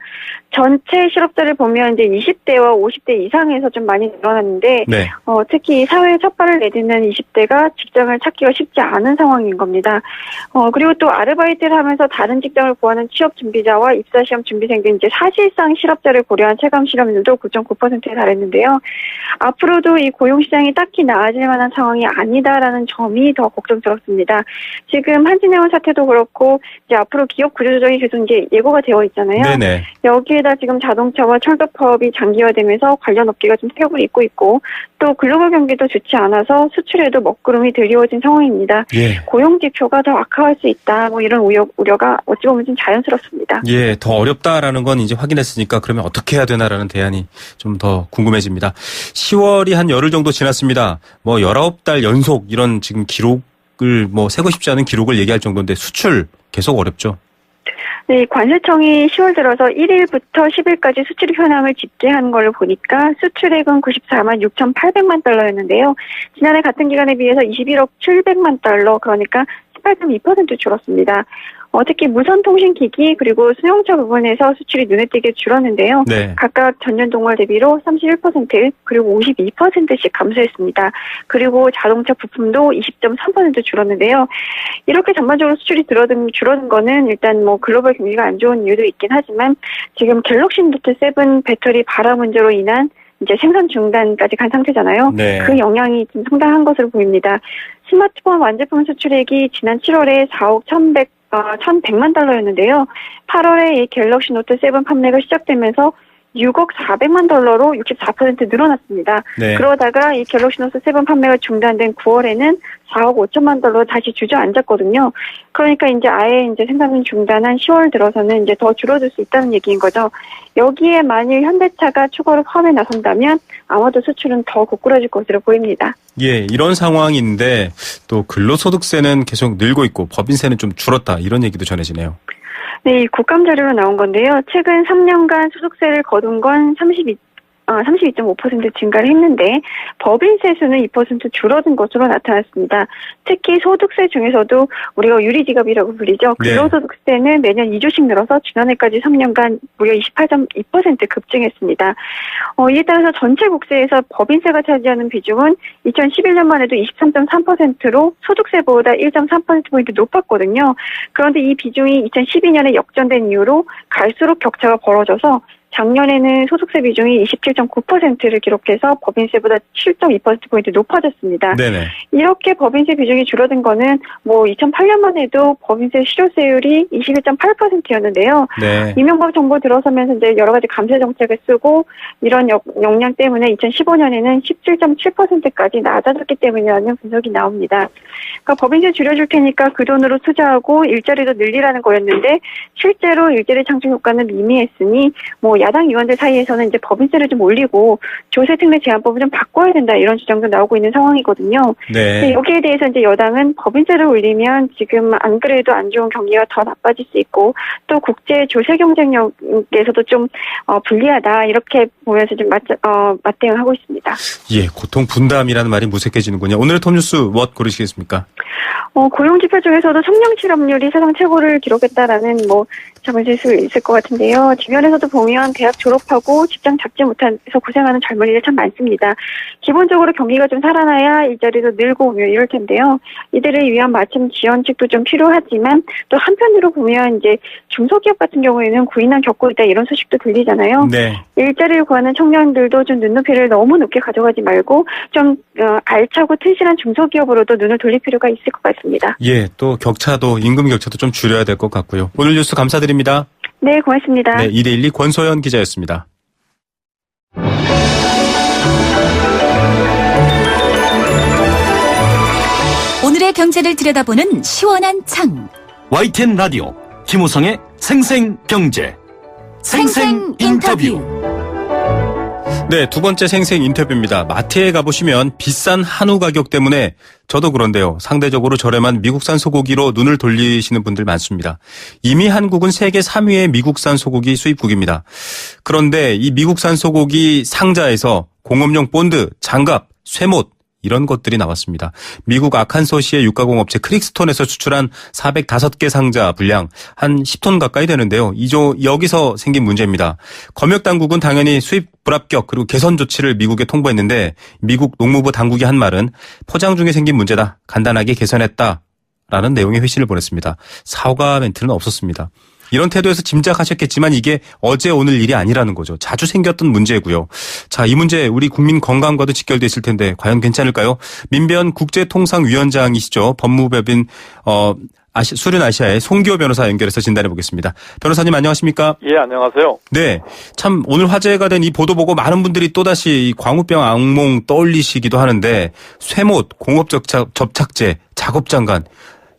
전체 실업자를 보면 이제 20대와 50대 이상에서 좀 많이 늘어났는데 네. 특히 사회에 첫 발을 내딛는 20대가 직장을 찾기가 쉽지 않은 상황인 겁니다. 그리고 또 아르바이트를 하면서 다른 직장을 구하는 취업 준비자와 입사 시험 준비생들 이제 사실상 실업자를 고려한 체감 실업률도 9.9%에 달했는데요. 앞으로도 이 고용 시장이 딱히 나아질 만한 상황이 아니다라는 점이 더 걱정스럽습니다. 지금 한진해운 사태도 그렇고 이제 앞으로 기업 구조조정이 계속 이제 예고가 되어 있잖아요. 네네. 여기에다 지금 자동차와 철도 파업이 장기화되면서 관련 업계가 좀 타격을 입고 있고 또 글로벌 경기도 좋지 않아서 수출에도 먹구름이 드리워진 상황입니다. 예. 고용 지표가 더 악화할 수 있다. 뭐 이런 우려가 어찌 보면 좀 자연스럽습니다. 예, 더 어렵다라는 건 이제 확인했으니까 그러면 어떻게 해야 되나라는 대안이 좀 더 궁금해집니다. 10월이 한 열흘 정도 지났습니다. 뭐 19달 연속 이런 지금 기록을 뭐 세고 싶지 않은 기록을 얘기할 정도인데 수출 계속 어렵죠. 네, 관세청이 10월 들어서 1일부터 10일까지 수출 현황을 집계한 걸 보니까 수출액은 94만 6,800만 달러였는데요. 지난해 같은 기간에 비해서 21억 700만 달러, 그러니까 18.2% 줄었습니다. 특히 무선통신기기 그리고 승용차 부분에서 수출이 눈에 띄게 줄었는데요. 네. 각각 전년 동월 대비로 31% 그리고 52%씩 감소했습니다. 그리고 자동차 부품도 20.3% 줄었는데요. 이렇게 전반적으로 수출이 줄어든 거는 일단 뭐 글로벌 경기가 안 좋은 이유도 있긴 하지만 지금 갤럭시 노트 7 배터리 발화 문제로 인한 이제 생산 중단까지 간 상태잖아요. 네. 그 영향이 좀 상당한 것으로 보입니다. 스마트폰 완제품 수출액이 지난 7월에 4억 1,100만 달러였는데요. 8월에 이 갤럭시 노트 7 판매가 시작되면서 6억 400만 달러로 64% 늘어났습니다. 네. 그러다가 이 갤럭시 노트 7 판매가 중단된 9월에는 4억 5천만 달러 다시 주저앉았거든요. 그러니까 이제 아예 이제 생산을 중단한 10월 들어서는 이제 더 줄어들 수 있다는 얘기인 거죠. 여기에 만일 현대차가 추가로 파업에 나선다면 아마도 수출은 더 고꾸라질 것으로 보입니다. 예, 이런 상황인데 또 근로소득세는 계속 늘고 있고 법인세는 좀 줄었다 이런 얘기도 전해지네요. 네, 이 국감 자료로 나온 건데요. 최근 3년간 소득세를 거둔 건 32.5% 증가를 했는데 법인세 수는 2% 줄어든 것으로 나타났습니다. 특히 소득세 중에서도 우리가 유리지갑이라고 불리죠. 네. 근로소득세는 매년 2조씩 늘어서 지난해까지 3년간 무려 28.2% 급증했습니다. 이에 따라서 전체 국세에서 법인세가 차지하는 비중은 2011년만 해도 23.3%로 소득세보다 1.3%포인트 높았거든요. 그런데 이 비중이 2012년에 역전된 이후로 갈수록 격차가 벌어져서 작년에는 소득세 비중이 27.9%를 기록해서 법인세보다 7.2%포인트 높아졌습니다. 네네. 이렇게 법인세 비중이 줄어든 거는 뭐 2008년만 해도 법인세 실효세율이 21.8%였는데요. 네. 이명박 정부 들어서면서 이제 여러 가지 감세 정책을 쓰고 이런 역량 때문에 2015년에는 17.7%까지 낮아졌기 때문이라는 분석이 나옵니다. 그러니까 법인세 줄여줄 테니까 그 돈으로 투자하고 일자리도 늘리라는 거였는데 실제로 일자리 창출 효과는 미미했으니 뭐 야당 의원들 사이에서는 이제 법인세를 좀 올리고 조세특례 제한법을 좀 바꿔야 된다 이런 주장도 나오고 있는 상황이거든요. 네. 여기에 대해서 이제 여당은 법인세를 올리면 지금 안 그래도 안 좋은 경기가 더 나빠질 수 있고 또 국제 조세 경쟁력에서도 좀 불리하다 이렇게 보면서 좀 맞대응하고 있습니다. 예, 고통 분담이라는 말이 무색해지는군요. 오늘의 톱뉴스 무엇 고르시겠습니까? 고용 지표 중에서도 청년 실업률이 사상 최고를 기록했다라는 뭐 잡아줄 수 있을 것 같은데요. 주변에서도 보면 대학 졸업하고 직장 잡지 못해서 고생하는 젊은이들 참 많습니다. 기본적으로 경기가 좀 살아나야 일자리도 늘고 오며 이럴 텐데요. 이들을 위한 맞춤 지원책도 좀 필요하지만 또 한편으로 보면 이제 중소기업 같은 경우에는 구인난 겪고 있다 이런 소식도 들리잖아요. 네. 일자리를 구하는 청년들도 좀 눈높이를 너무 높게 가져가지 말고 좀 알차고 튼실한 중소기업으로도 눈을 돌릴 필요가 있을 것 같습니다. 예, 또 임금 격차도 좀 줄여야 될 것 같고요. 오늘 뉴스 감사드립니다. 네, 고맙습니다. 네, 2대1 권소연 기자였습니다. 오늘의 경제를 들여다보는 시원한 창. YTN 라디오 김우성의 생생경제 생생 인터뷰. 네, 두 번째 생생 인터뷰입니다. 마트에 가보시면 비싼 한우 가격 때문에 저도 그런데요. 상대적으로 저렴한 미국산 소고기로 눈을 돌리시는 분들 많습니다. 이미 한국은 세계 3위의 미국산 소고기 수입국입니다. 그런데 이 미국산 소고기 상자에서 공업용 본드, 장갑, 쇠못 이런 것들이 나왔습니다. 미국 아칸소시의 육가공업체 크릭스톤에서 수출한 405개 상자 분량 한 10톤 가까이 되는데요. 여기서 생긴 문제입니다. 검역당국은 당연히 수입 불합격 그리고 개선 조치를 미국에 통보했는데 미국 농무부 당국이 한 말은 포장 중에 생긴 문제다. 간단하게 개선했다라는 내용의 회신을 보냈습니다. 사과 멘트는 없었습니다. 이런 태도에서 짐작하셨겠지만 이게 어제 오늘 일이 아니라는 거죠. 자주 생겼던 문제고요. 자, 이 문제 우리 국민 건강과도 직결돼 있을 텐데 과연 괜찮을까요? 민변 국제통상위원장이시죠. 법무법인 수륜아시아의 송기호 변호사 연결해서 진단해 보겠습니다. 변호사님 안녕하십니까? 예, 안녕하세요. 네, 참 오늘 화제가 된 이 보도 보고 많은 분들이 또다시 이 광우병 악몽 떠올리시기도 하는데 쇠못, 공업접착제, 작업장갑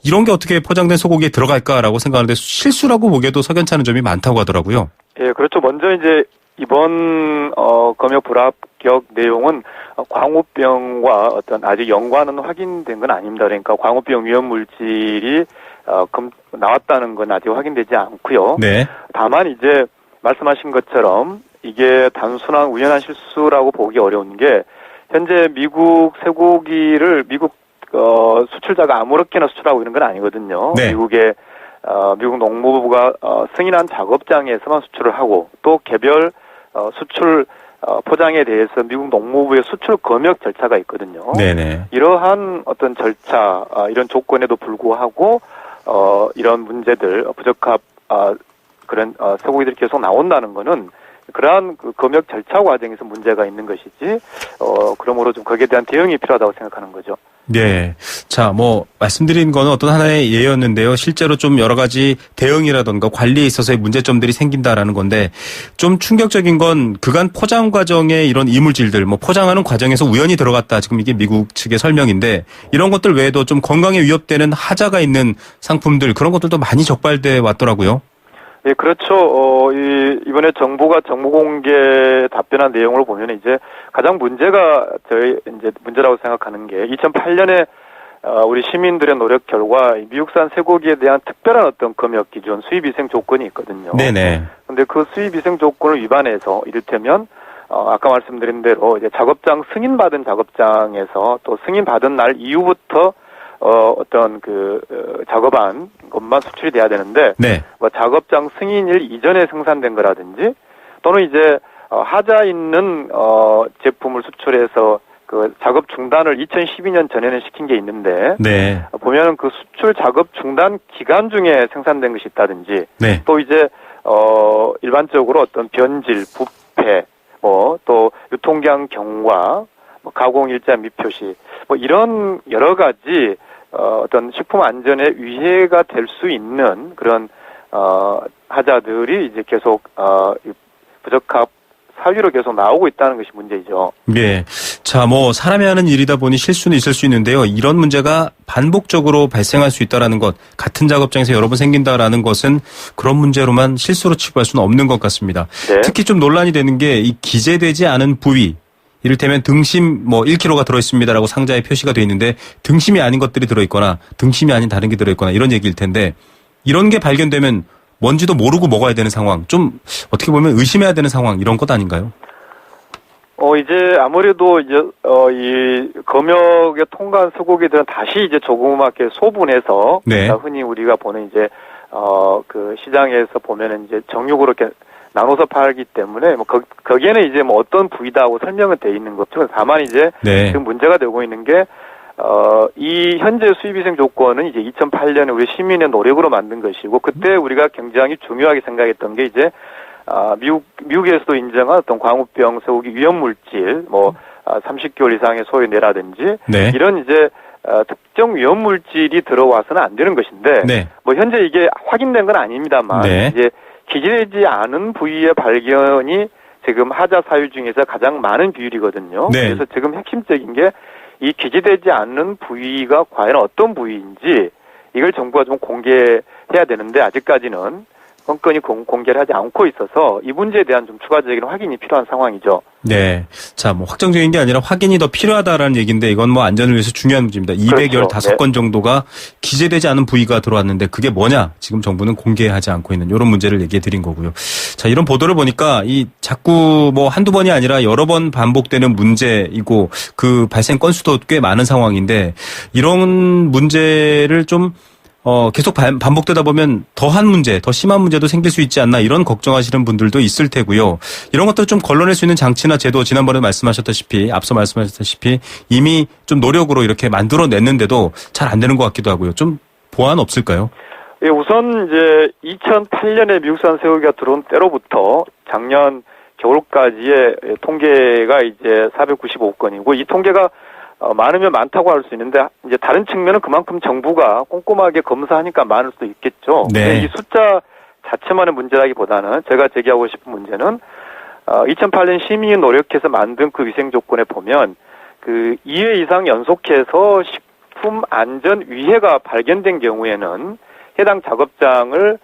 이런 게 어떻게 포장된 소고기에 들어갈까라고 생각하는데 실수라고 보기에도 석연치 않은 점이 많다고 하더라고요. 예, 그렇죠. 먼저 이제 이번 검역 불합격 내용은 광우병과 어떤 아직 연관은 확인된 건 아닙니다. 그러니까 광우병 위험 물질이 나왔다는 건 아직 확인되지 않고요. 네. 다만 이제 말씀하신 것처럼 이게 단순한 우연한 실수라고 보기 어려운 게 현재 미국 쇠고기를 미국 수출자가 아무렇게나 수출하고 있는 건 아니거든요. 네. 미국 농무부가 승인한 작업장에서만 수출을 하고 또 개별 수출 포장에 대해서 미국 농무부의 수출 검역 절차가 있거든요. 네네. 이러한 어떤 절차, 이런 조건에도 불구하고 이런 문제들 부적합 그런 쇠고기들이 계속 나온다는 거는 그러한 그 검역 절차 과정에서 문제가 있는 것이지 그러므로 좀 거기에 대한 대응이 필요하다고 생각하는 거죠. 네. 자, 말씀드린 거는 어떤 하나의 예였는데요. 실제로 좀 여러 가지 대응이라던가 관리에 있어서의 문제점들이 생긴다라는 건데 좀 충격적인 건 그간 포장 과정에 이런 이물질들, 포장하는 과정에서 우연히 들어갔다. 지금 이게 미국 측의 설명인데 이런 것들 외에도 좀 건강에 위협되는 하자가 있는 상품들 그런 것들도 많이 적발돼 왔더라고요. 예, 그렇죠. 이번에 정부가 정보 공개 답변한 내용을 보면 이제 가장 문제가 이제 문제라고 생각하는 게 2008년에 우리 시민들의 노력 결과 미국산 쇠고기에 대한 특별한 어떤 검역 기준, 수입 위생 조건이 있거든요. 네네. 근데 그 수입 위생 조건을 위반해서 이를테면 아까 말씀드린 대로 이제 작업장 승인받은 작업장에서 또 승인받은 날 이후부터 어떤 작업한 것만 수출이 돼야 되는데, 네. 작업장 승인일 이전에 생산된 거라든지, 또는 이제, 하자 있는, 제품을 수출해서 그 작업 중단을 2012년 전에는 시킨 게 있는데, 네. 보면은 그 수출 작업 중단 기간 중에 생산된 것이 있다든지, 네. 또 이제, 일반적으로 어떤 변질, 부패, 또 유통기한 경과, 가공 일자 미표시, 이런 여러 가지, 어떤 식품 안전에 위해가 될 수 있는 그런 하자들이 이제 계속 부적합 사유로 계속 나오고 있다는 것이 문제이죠. 네. 자, 사람이 하는 일이다 보니 실수는 있을 수 있는데요. 이런 문제가 반복적으로 발생할 수 있다라는 것, 같은 작업장에서 여러 번 생긴다라는 것은 그런 문제로만 실수로 치부할 수는 없는 것 같습니다. 네. 특히 좀 논란이 되는 게 이 기재되지 않은 부위, 이를테면 등심 1kg가 들어있습니다라고 상자에 표시가 되어 있는데 등심이 아닌 것들이 들어있거나 등심이 아닌 다른 게 들어있거나 이런 얘기일 텐데 이런 게 발견되면 뭔지도 모르고 먹어야 되는 상황, 좀 어떻게 보면 의심해야 되는 상황 이런 것 아닌가요? 이제 아무래도 이제 이 검역에 통과한 쇠고기들은 다시 이제 조그맣게 소분해서 네. 흔히 우리가 보는 이제 그 시장에서 보면은 이제 정육으로 이렇게 나눠서 팔기 때문에 뭐 거기에는 이제 뭐 어떤 부위다고 설명은 돼 있는 거죠. 다만 이제 네. 지금 문제가 되고 있는 게 이 현재 수입위생 조건은 이제 2008년에 우리 시민의 노력으로 만든 것이고 그때 우리가 굉장히 중요하게 생각했던 게 이제 미국에서도 인정한 어떤 광우병, 쇠고기 위험물질, 30개월 이상의 소요내라든지 네. 이런 이제 특정 위험물질이 들어와서는 안 되는 것인데 네. 뭐 현재 이게 확인된 건 아닙니다만 네. 이제 기재되지 않은 부위의 발견이 지금 하자 사유 중에서 가장 많은 비율이거든요. 네. 그래서 지금 핵심적인 게 이 기재되지 않는 부위가 과연 어떤 부위인지 이걸 정부가 좀 공개해야 되는데 아직까지는 건건히 공개를 하지 않고 있어서 이 문제에 대한 좀 추가적인 확인이 필요한 상황이죠. 네. 자, 뭐 확정적인 게 아니라 확인이 더 필요하다라는 얘기인데 이건 뭐 안전을 위해서 중요한 문제입니다. 215건 그렇죠. 정도가 기재되지 않은 부위가 들어왔는데 그게 뭐냐? 지금 정부는 공개하지 않고 있는 이런 문제를 얘기해 드린 거고요. 자, 이런 보도를 보니까 이 자꾸 뭐 한두 번이 아니라 여러 번 반복되는 문제이고 그 발생 건수도 꽤 많은 상황인데 이런 문제를 좀 계속 반복되다 보면 더한 문제, 더 심한 문제도 생길 수 있지 않나 이런 걱정하시는 분들도 있을 테고요. 이런 것들을 좀 걸러낼 수 있는 장치나 제도 지난번에 앞서 말씀하셨다시피 이미 좀 노력으로 이렇게 만들어냈는데도 잘 안 되는 것 같기도 하고요. 좀 보완 없을까요? 예, 우선 이제 2008년에 미국산 쇠고기가 들어온 때로부터 작년 겨울까지의 통계가 이제 495건이고 이 통계가 많으면 많다고 할 수 있는데 이제 다른 측면은 그만큼 정부가 꼼꼼하게 검사하니까 많을 수도 있겠죠. 네. 이 숫자 자체만의 문제라기보다는 제가 제기하고 싶은 문제는 2008년 시민이 노력해서 만든 그 위생 조건에 보면 그 2회 이상 연속해서 식품 안전 위해가 발견된 경우에는 해당 작업장을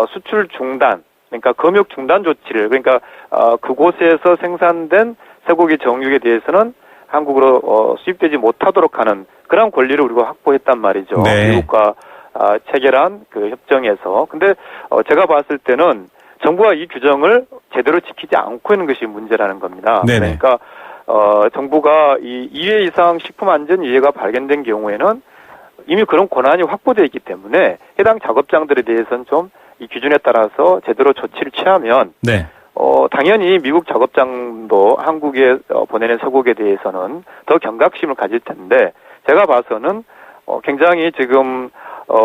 수출 중단, 그러니까 검역 중단 조치를 그러니까 그곳에서 생산된 쇠고기 정육에 대해서는 한국으로 수입되지 못하도록 하는 그런 권리를 우리가 확보했단 말이죠. 네. 미국과 체결한 그 협정에서. 근데 제가 봤을 때는 정부가 이 규정을 제대로 지키지 않고 있는 것이 문제라는 겁니다. 네네. 그러니까 정부가 이 2회 이상 식품 안전 위해가 발견된 경우에는 이미 그런 권한이 확보되어 있기 때문에 해당 작업장들에 대해서는 좀 이 기준에 따라서 제대로 조치를 취하면 네. 당연히 미국 작업장도 한국에 보내는 쇠고기에 대해서는 더 경각심을 가질 텐데 제가 봐서는 굉장히 지금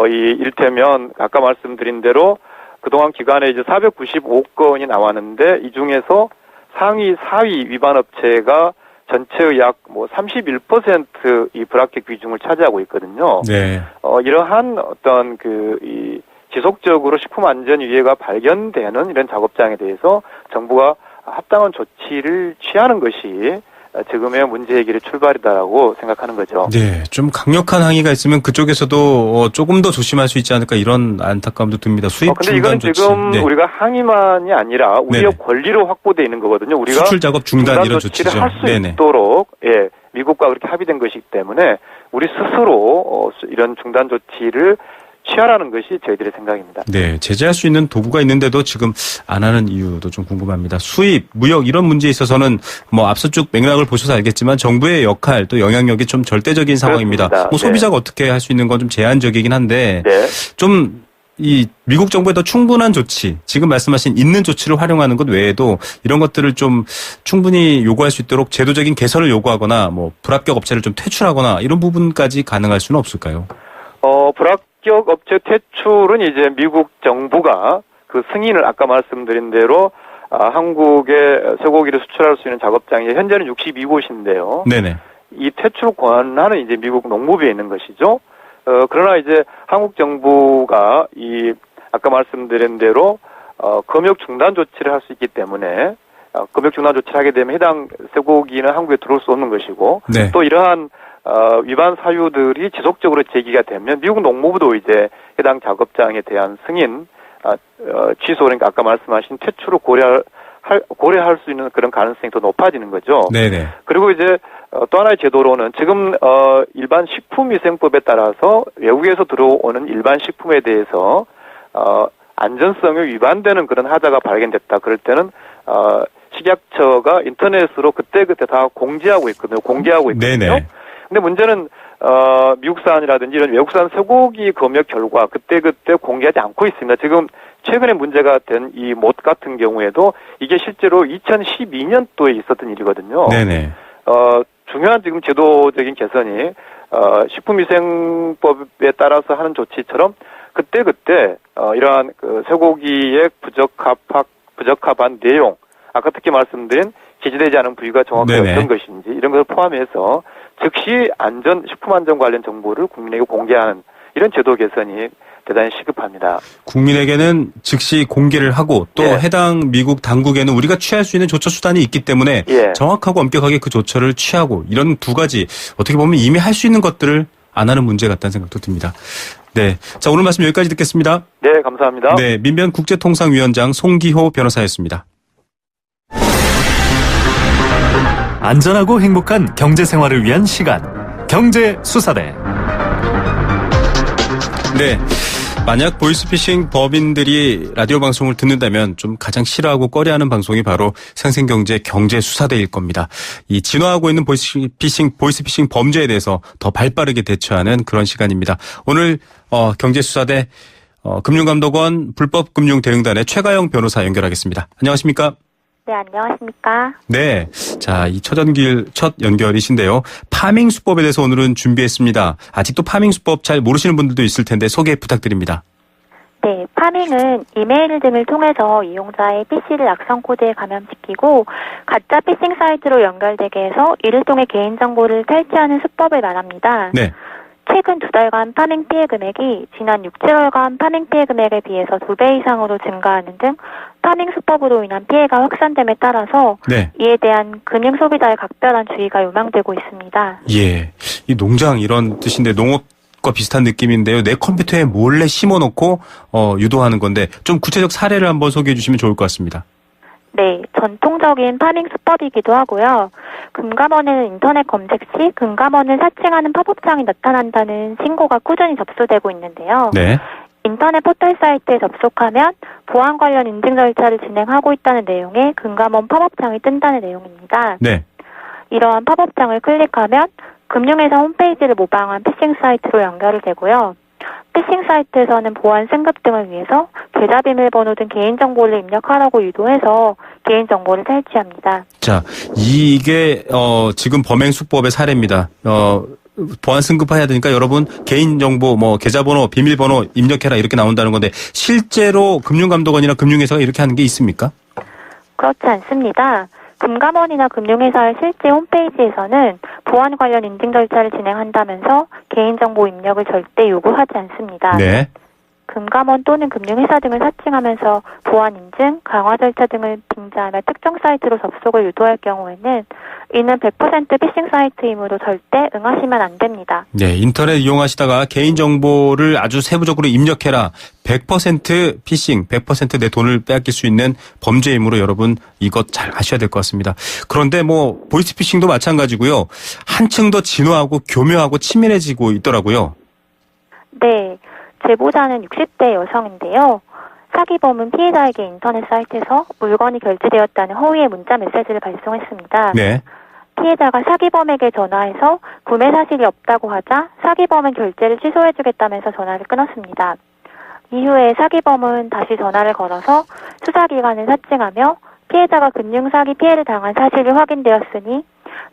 이를테면 아까 말씀드린 대로 그동안 기간에 이제 495건이 나왔는데 이 중에서 상위 4위 위반 업체가 전체의 약 31% 이 브라켓 비중을 차지하고 있거든요. 네. 이러한 어떤 이 지속적으로 식품 안전 위해가 발견되는 이런 작업장에 대해서 정부가 합당한 조치를 취하는 것이 지금의 문제 해결의 출발이다라고 생각하는 거죠. 네, 좀 강력한 항의가 있으면 그쪽에서도 조금 더 조심할 수 있지 않을까 이런 안타까움도 듭니다. 수입 근데 중단 이건 조치. 지금 네. 우리가 항의만이 아니라 우리의 네네. 권리로 확보되어 있는 거거든요. 우리가 수출 작업 중단 이런 조치를 조치죠. 할 수 네네. 있도록 미국과 그렇게 합의된 것이기 때문에 우리 스스로 이런 중단 조치를 취하라는 것이 저희들의 생각입니다. 네, 제재할 수 있는 도구가 있는데도 지금 안 하는 이유도 좀 궁금합니다. 수입, 무역 이런 문제에 있어서는 앞서 쭉 맥락을 보셔서 알겠지만 정부의 역할 또 영향력이 좀 절대적인 상황입니다. 그렇습니다. 소비자가 어떻게 할 수 있는 건 좀 제한적이긴 한데 네. 좀 이 미국 정부의 더 충분한 조치, 지금 말씀하신 있는 조치를 활용하는 것 외에도 이런 것들을 좀 충분히 요구할 수 있도록 제도적인 개선을 요구하거나 불합격 업체를 좀 퇴출하거나 이런 부분까지 가능할 수는 없을까요? 불합격 업체 퇴출은 이제 미국 정부가 그 승인을 아까 말씀드린 대로 한국에 쇠고기를 수출할 수 있는 작업장이 현재는 62곳인데요. 네네. 이 퇴출 권한은 이제 미국 농무부에 있는 것이죠. 그러나 이제 한국 정부가 아까 말씀드린 대로 검역 중단 조치를 할 수 있기 때문에 검역 중단 조치를 하게 되면 해당 쇠고기는 한국에 들어올 수 없는 것이고 네. 또 이러한 위반 사유들이 지속적으로 제기가 되면 미국 농무부도 이제 해당 작업장에 대한 승인 취소 그러니까 아까 말씀하신 퇴출을 고려할 수 있는 그런 가능성이 더 높아지는 거죠. 네네. 그리고 이제 또 하나의 제도로는 지금 일반 식품위생법에 따라서 외국에서 들어오는 일반 식품에 대해서 안전성이 위반되는 그런 하자가 발견됐다. 그럴 때는 식약처가 인터넷으로 그때그때 다 공개하고 있거든요. 네네. 근데 문제는 미국산이라든지 이런 외국산 쇠고기 검역 결과 그때그때 공개하지 않고 있습니다. 지금 최근에 문제가 된 이 못 같은 경우에도 이게 실제로 2012년도에 있었던 일이거든요. 네네. 중요한 지금 제도적인 개선이 식품위생법에 따라서 하는 조치처럼 그때그때 이러한 그 쇠고기의 부적합한 내용, 아까 특히 말씀드린 기재되지 않은 부위가 정확하게 네네. 어떤 것인지 이런 것을 포함해서 즉시 식품 안전 관련 정보를 국민에게 공개하는 이런 제도 개선이 대단히 시급합니다. 국민에게는 즉시 공개를 하고 또 예. 해당 미국 당국에는 우리가 취할 수 있는 조처 수단이 있기 때문에 예. 정확하고 엄격하게 그 조처를 취하고 이런 두 가지 어떻게 보면 이미 할 수 있는 것들을 안 하는 문제 같다는 생각도 듭니다. 네. 자, 오늘 말씀 여기까지 듣겠습니다. 네, 감사합니다. 네. 민변 국제통상위원장 송기호 변호사였습니다. 안전하고 행복한 경제 생활을 위한 시간. 경제 수사대. 네. 만약 보이스피싱 법인들이 라디오 방송을 듣는다면 좀 가장 싫어하고 꺼려하는 방송이 바로 생생경제 경제수사대일 겁니다. 이 진화하고 있는 보이스피싱 범죄에 대해서 더 발빠르게 대처하는 그런 시간입니다. 오늘 경제수사대 금융감독원 불법금융대응단의 최가영 변호사 연결하겠습니다. 안녕하십니까? 네, 안녕하십니까? 네. 자, 이 첫 연결이신데요. 파밍 수법에 대해서 오늘은 준비했습니다. 아직도 파밍 수법 잘 모르시는 분들도 있을 텐데 소개 부탁드립니다. 네, 파밍은 이메일 등을 통해서 이용자의 PC를 악성 코드에 감염시키고 가짜 피싱 사이트로 연결되게 해서 이를 통해 개인정보를 탈취하는 수법을 말합니다. 네. 최근 2달간 파밍 피해 금액이 지난 6, 7월간 파밍 피해 금액에 비해서 2배 이상으로 증가하는 등 파밍 수법으로 인한 피해가 확산됨에 따라서 네. 이에 대한 금융 소비자의 각별한 주의가 요망되고 있습니다. 예. 이 농장 이런 뜻인데 농업과 비슷한 느낌인데요. 내 컴퓨터에 몰래 심어놓고 유도하는 건데 좀 구체적 사례를 한번 소개해 주시면 좋을 것 같습니다. 네, 전통적인 파밍 수법이기도 하고요. 금감원에는 인터넷 검색 시 금감원을 사칭하는 팝업창이 나타난다는 신고가 꾸준히 접수되고 있는데요. 네. 인터넷 포털 사이트에 접속하면 보안 관련 인증 절차를 진행하고 있다는 내용의 금감원 팝업창이 뜬다는 내용입니다. 네. 이러한 팝업창을 클릭하면 금융회사 홈페이지를 모방한 피싱 사이트로 연결이 되고요. 피싱 사이트에서는 보안 승급 등을 위해서 계좌 비밀번호 등 개인정보를 입력하라고 유도해서 개인정보를 탈취합니다. 자, 이게 지금 범행 수법의 사례입니다. 보안 승급해야 되니까 여러분 개인정보 계좌번호 비밀번호 입력해라 이렇게 나온다는 건데 실제로 금융감독원이나 금융회사가 이렇게 하는 게 있습니까? 그렇지 않습니다. 금감원이나 금융회사의 실제 홈페이지에서는 보안 관련 인증 절차를 진행한다면서 개인정보 입력을 절대 요구하지 않습니다. 네. 금감원 또는 금융회사 등을 사칭하면서 보안 인증, 강화 절차 등을 빙자하며 특정 사이트로 접속을 유도할 경우에는 이는 100% 피싱 사이트이므로 절대 응하시면 안 됩니다. 네, 인터넷 이용하시다가 개인정보를 아주 세부적으로 입력해라. 100% 피싱, 100% 내 돈을 빼앗길 수 있는 범죄이므로 여러분 이것 잘 아셔야 될 것 같습니다. 그런데 보이스피싱도 마찬가지고요. 한층 더 진화하고 교묘하고 치밀해지고 있더라고요. 네, 제보자는 60대 여성인데요. 사기범은 피해자에게 인터넷 사이트에서 물건이 결제되었다는 허위의 문자 메시지를 발송했습니다. 네. 피해자가 사기범에게 전화해서 구매 사실이 없다고 하자 사기범은 결제를 취소해주겠다면서 전화를 끊었습니다. 이후에 사기범은 다시 전화를 걸어서 수사기관을 사칭하며 피해자가 금융사기 피해를 당한 사실이 확인되었으니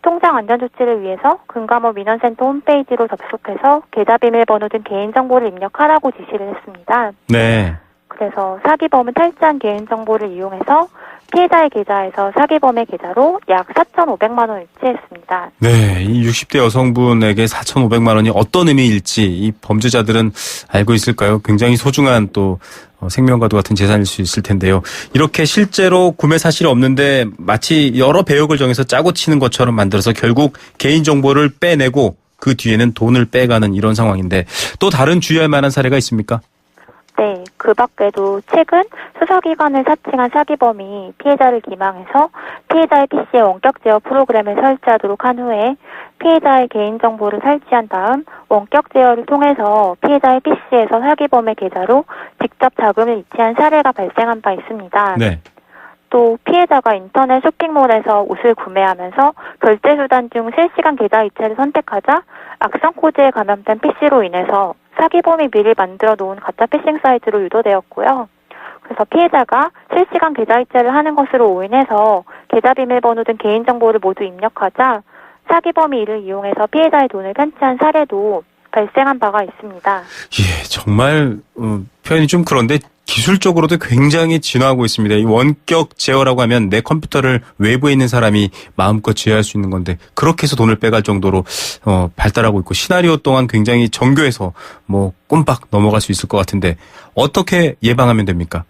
통장 안전조치를 위해서 금감원 민원센터 홈페이지로 접속해서 계좌 비밀번호 등 개인정보를 입력하라고 지시를 했습니다. 네. 그래서 사기범은 탈취한 개인정보를 이용해서 피해자의 계좌에서 사기범의 계좌로 약 4,500만 원을 유치했습니다. 네, 이 60대 여성분에게 4,500만 원이 어떤 의미일지 이 범죄자들은 알고 있을까요? 굉장히 소중한 또 생명과도 같은 재산일 수 있을 텐데요. 이렇게 실제로 구매 사실이 없는데 마치 여러 배역을 정해서 짜고 치는 것처럼 만들어서 결국 개인정보를 빼내고 그 뒤에는 돈을 빼가는 이런 상황인데 또 다른 주의할 만한 사례가 있습니까? 네, 그 밖에도 최근 수사기관을 사칭한 사기범이 피해자를 기망해서 피해자의 PC에 원격 제어 프로그램을 설치하도록 한 후에 피해자의 개인정보를 탈취한 다음 원격 제어를 통해서 피해자의 PC에서 사기범의 계좌로 직접 자금을 이체한 사례가 발생한 바 있습니다. 네. 또 피해자가 인터넷 쇼핑몰에서 옷을 구매하면서 결제 수단 중 실시간 계좌 이체를 선택하자 악성 코드에 감염된 PC로 인해서 사기범이 미리 만들어 놓은 가짜 피싱 사이트로 유도되었고요. 그래서 피해자가 실시간 계좌 이체를 하는 것으로 오인해서 계좌 비밀번호 등 개인정보를 모두 입력하자 사기범이 이를 이용해서 피해자의 돈을 편취한 사례도 발생한 바가 있습니다. 예, 정말 표현이 좀 그런데 기술적으로도 굉장히 진화하고 있습니다. 이 원격 제어라고 하면 내 컴퓨터를 외부에 있는 사람이 마음껏 제어할 수 있는 건데 그렇게 해서 돈을 빼갈 정도로 발달하고 있고 시나리오 또한 굉장히 정교해서 뭐 꼼빡 넘어갈 수 있을 것 같은데 어떻게 예방하면 됩니까?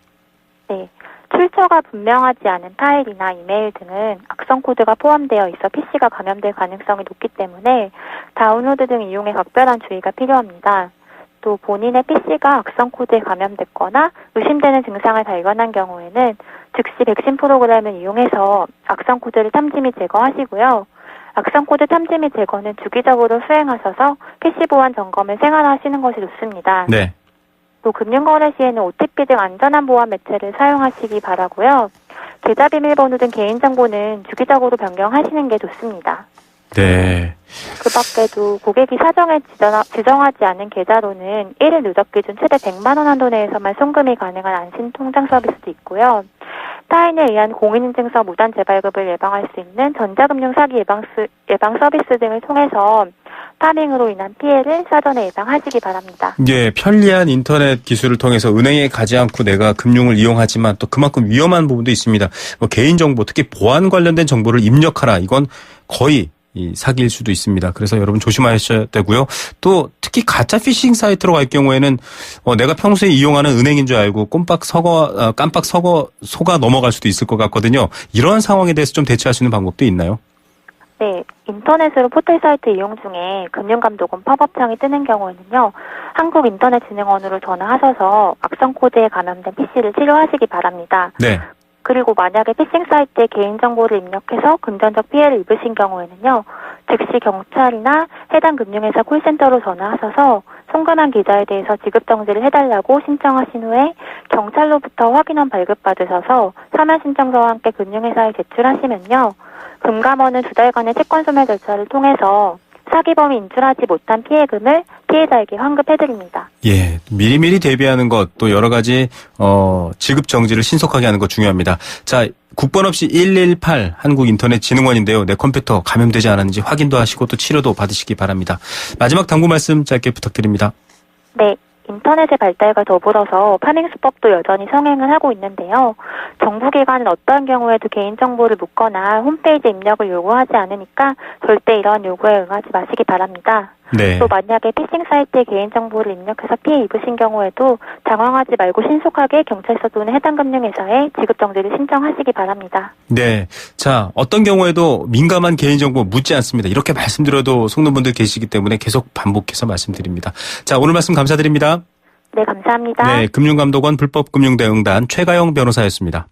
네. 출처가 분명하지 않은 파일이나 이메일 등은 악성 코드가 포함되어 있어 PC가 감염될 가능성이 높기 때문에 다운로드 등 이용에 각별한 주의가 필요합니다. 또 본인의 PC가 악성 코드에 감염됐거나 의심되는 증상을 발견한 경우에는 즉시 백신 프로그램을 이용해서 악성 코드를 탐지 및 제거하시고요. 악성 코드 탐지 및 제거는 주기적으로 수행하셔서 PC 보안 점검을 생활화하시는 것이 좋습니다. 네. 또 금융거래 시에는 OTP 등 안전한 보안 매체를 사용하시기 바라고요. 계좌 비밀번호 등 개인정보는 주기적으로 변경하시는 게 좋습니다. 네. 그 밖에도 고객이 사정에 지정하지 않은 계좌로는 1일 누적 기준 최대 100만 원 한도 내에서만 송금이 가능한 안심 통장 서비스도 있고요. 타인에 의한 공인인증서 무단 재발급을 예방할 수 있는 전자금융 사기 예방 서비스 등을 통해서 파밍으로 인한 피해를 사전에 예방하시기 바랍니다. 예, 편리한 인터넷 기술을 통해서 은행에 가지 않고 내가 금융을 이용하지만 또 그만큼 위험한 부분도 있습니다. 뭐 개인정보, 특히 보안 관련된 정보를 입력하라. 이건 거의 사기일 수도 있습니다. 그래서 여러분 조심하셔야 되고요. 또 특히 가짜 피싱 사이트로 갈 경우에는 내가 평소에 이용하는 은행인 줄 알고 깜빡 속아 넘어갈 수도 있을 것 같거든요. 이런 상황에 대해서 좀 대처할 수 있는 방법도 있나요? 네, 인터넷으로 포털 사이트 이용 중에 금융감독원 팝업창이 뜨는 경우에는요, 한국인터넷진흥원으로 전화하셔서 악성 코드에 감염된 PC를 치료하시기 바랍니다. 네. 그리고 만약에 피싱 사이트에 개인정보를 입력해서 금전적 피해를 입으신 경우에는요, 즉시 경찰이나 해당 금융회사 콜센터로 전화하셔서 송금한 계좌에 대해서 지급정지를 해달라고 신청하신 후에 경찰로부터 확인원 발급받으셔서 사면 신청서와 함께 금융회사에 제출하시면요, 금감원은 2달간의 채권 소멸 절차를 통해서 사기범이 인출하지 못한 피해금을 피해자에게 환급해드립니다. 예, 미리미리 대비하는 것, 또 여러 가지 지급 정지를 신속하게 하는 것 중요합니다. 자, 국번 없이 118 한국인터넷진흥원인데요. 내 컴퓨터 감염되지 않았는지 확인도 하시고 또 치료도 받으시기 바랍니다. 마지막 당부 말씀 짧게 부탁드립니다. 네. 인터넷의 발달과 더불어서 파밍 수법도 여전히 성행을 하고 있는데요. 정부기관은 어떤 경우에도 개인정보를 묻거나 홈페이지 입력을 요구하지 않으니까 절대 이러한 요구에 응하지 마시기 바랍니다. 네. 또 만약에 피싱 사이트에 개인정보를 입력해서 피해 입으신 경우에도 당황하지 말고 신속하게 경찰서 또는 해당 금융회사에 지급정지를 신청하시기 바랍니다. 네. 자, 어떤 경우에도 민감한 개인정보 묻지 않습니다. 이렇게 말씀드려도 속는 분들 계시기 때문에 계속 반복해서 말씀드립니다. 자, 오늘 말씀 감사드립니다. 네, 감사합니다. 네, 금융감독원 불법금융대응단 최가영 변호사였습니다.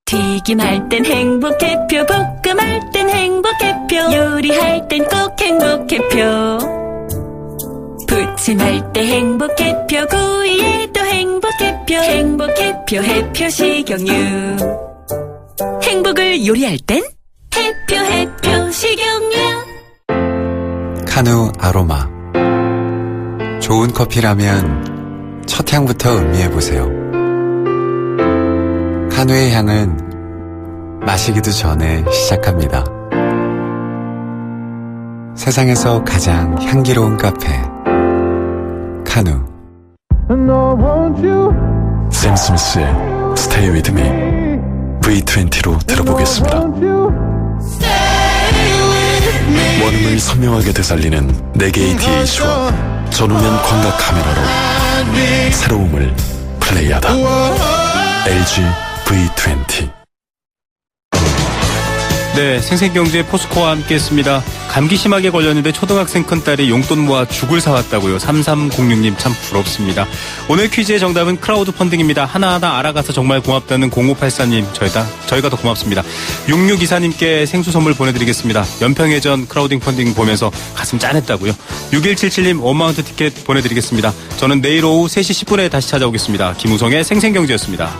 튀김할 땐 행복해표, 볶음할 땐 행복해표, 요리할 땐 꼭 행복해표, 부침할 때 행복해표, 구이에도 행복해표, 행복해표 해표 식용유, 행복을 요리할 땐 해표 식용유. 카누 아로마. 좋은 커피라면 첫 향부터 음미해보세요. 카누의 향은 마시기도 전에 시작합니다. 세상에서 가장 향기로운 카페 카누. 샘 스미스의 Stay With Me V20로 들어보겠습니다. 원음을 선명하게 되살리는 4개의 DH와 전후면 광각 카메라로 새로움을 플레이하다. LG V20. 네, 생생경제 포스코와 함께했습니다. 감기 심하게 걸렸는데 초등학생 큰딸이 용돈 모아 죽을 사왔다고요. 3306님 참 부럽습니다. 오늘 퀴즈의 정답은 크라우드 펀딩입니다. 하나하나 알아가서 정말 고맙다는 0584님 저희가 더 고맙습니다. 6624님께 생수 선물 보내드리겠습니다. 연평해전 크라우딩 펀딩 보면서 가슴 짠했다고요. 6177님 원마운트 티켓 보내드리겠습니다. 저는 내일 오후 3시 10분에 다시 찾아오겠습니다. 김우성의 생생경제였습니다.